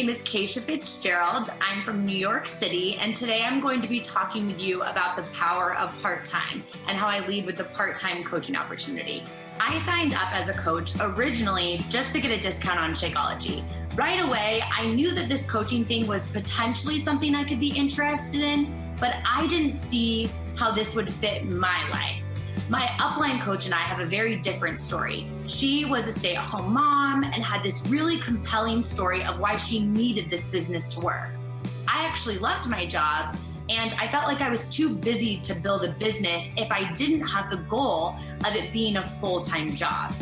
name is Kacia FItzgerald. I'm from New York City, and today I'm going to be talking with you about the power of part-time and how I lead with the part-time coaching opportunity. I signed up as a coach originally just to get a discount on Shakeology. Right away, I knew that this coaching thing was potentially something I could be interested in, but I didn't see how this would fit my life. My upline coach and I have a very different story. She was a stay-at-home mom and had this really compelling story of why she needed this business to work. I actually loved my job, and I felt like I was too busy to build a business if I didn't have the goal of it being a full-time job.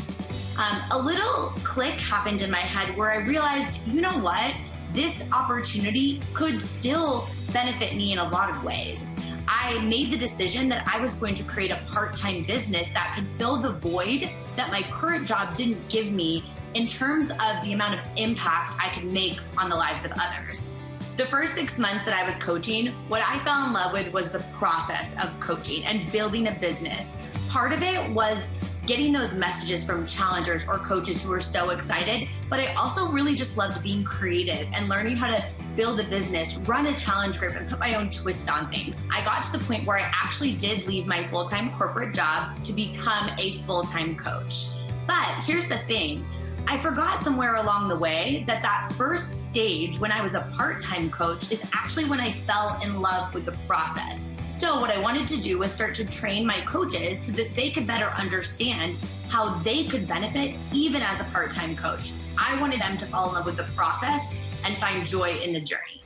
A little click happened in my head where I realized, you know what? This opportunity could still benefit me in a lot of ways. I made the decision that I was going to create a part-time business that could fill the void that my current job didn't give me in terms of the amount of impact I could make on the lives of others. The first 6 months that I was coaching, what I fell in love with was the process of coaching and building a business. Part of it was getting those messages from challengers or coaches who were so excited, but I also really just loved being creative and learning how to build a business, run a challenge group, and put my own twist on things. I got to the point where I actually did leave my full-time corporate job to become a full-time coach. But here's the thing, I forgot somewhere along the way that first stage when I was a part-time coach is actually when I fell in love with the process. So what I wanted to do was start to train my coaches so that they could better understand how they could benefit even as a part-time coach. I wanted them to fall in love with the process and find joy in the journey.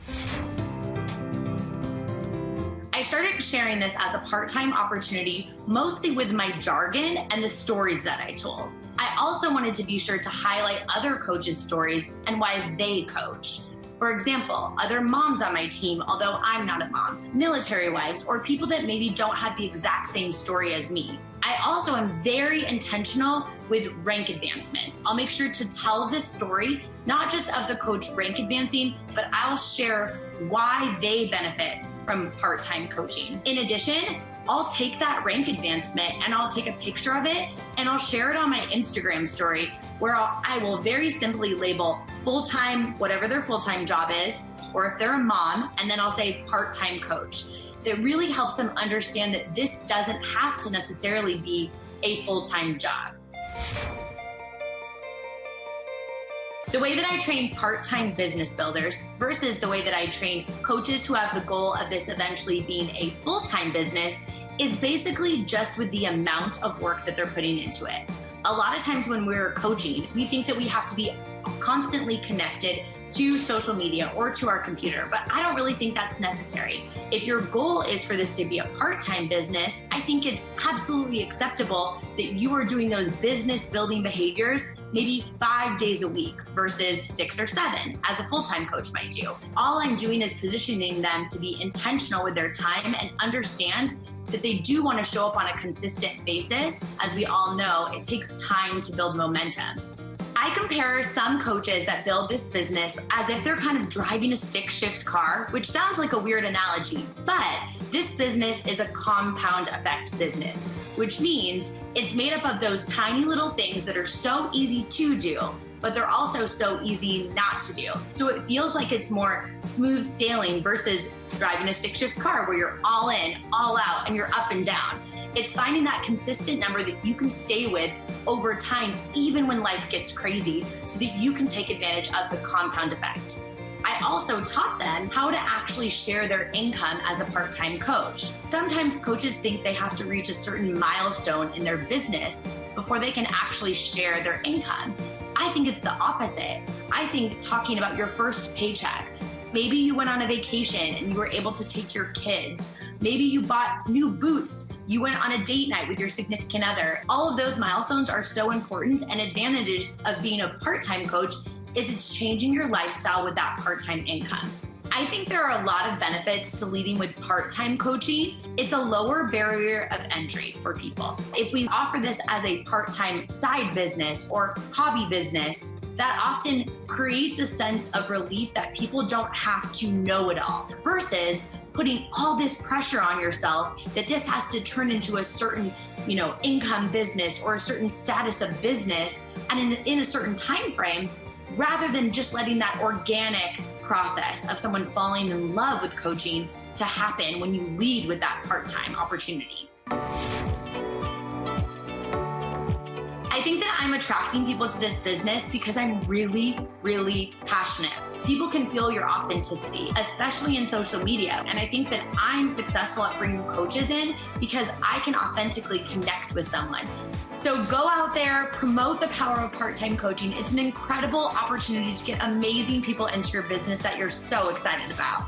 I started sharing this as a part-time opportunity, mostly with my jargon and the stories that I told. I also wanted to be sure to highlight other coaches' stories and why they coach. For example, other moms on my team, although I'm not a mom, military wives, or people that maybe don't have the exact same story as me. I also am very intentional with rank advancement. I'll make sure to tell this story, not just of the coach rank advancing, but I'll share why they benefit from part-time coaching. In addition, I'll take that rank advancement and I'll take a picture of it and I'll share it on my Instagram story where I will very simply label full-time, whatever their full-time job is, or if they're a mom, and then I'll say part-time coach. It really helps them understand that this doesn't have to necessarily be a full-time job. The way that I train part-time business builders versus the way that I train coaches who have the goal of this eventually being a full-time business is basically just with the amount of work that they're putting into it. A lot of times when we're coaching, we think that we have to be constantly connected to social media or to our computer, but I don't really think that's necessary. If your goal is for this to be a part-time business, I think it's absolutely acceptable that you are doing those business building behaviors maybe 5 days a week versus 6 or 7 as a full-time coach might do. All I'm doing is positioning them to be intentional with their time and understand that they do want to show up on a consistent basis. As we all know, it takes time to build momentum. I compare some coaches that build this business as if they're kind of driving a stick shift car, which sounds like a weird analogy, but this business is a compound effect business, which means it's made up of those tiny little things that are so easy to do, but they're also so easy not to do. So it feels like it's more smooth sailing versus driving a stick shift car where you're all in, all out, and you're up and down. It's finding that consistent number that you can stay with over time, even when life gets crazy, so that you can take advantage of the compound effect. I also taught them how to actually share their income as a part-time coach. Sometimes coaches think they have to reach a certain milestone in their business before they can actually share their income. I think it's the opposite. I think talking about your first paycheck, maybe you went on a vacation and you were able to take your kids. Maybe you bought new boots. You went on a date night with your significant other. All of those milestones are so important, and advantages of being a part-time coach is it's changing your lifestyle with that part-time income. I think there are a lot of benefits to leading with part-time coaching. It's a lower barrier of entry for people. If we offer this as a part-time side business or hobby business, that often creates a sense of relief that people don't have to know it all, versus putting all this pressure on yourself that this has to turn into a certain, income business or a certain status of business and in a certain time frame, rather than just letting that organic process of someone falling in love with coaching to happen when you lead with that part-time opportunity. I think that I'm attracting people to this business because I'm really, really passionate. People can feel your authenticity, especially in social media. And I think that I'm successful at bringing coaches in because I can authentically connect with someone. So go out there, promote the power of part-time coaching. It's an incredible opportunity to get amazing people into your business that you're so excited about.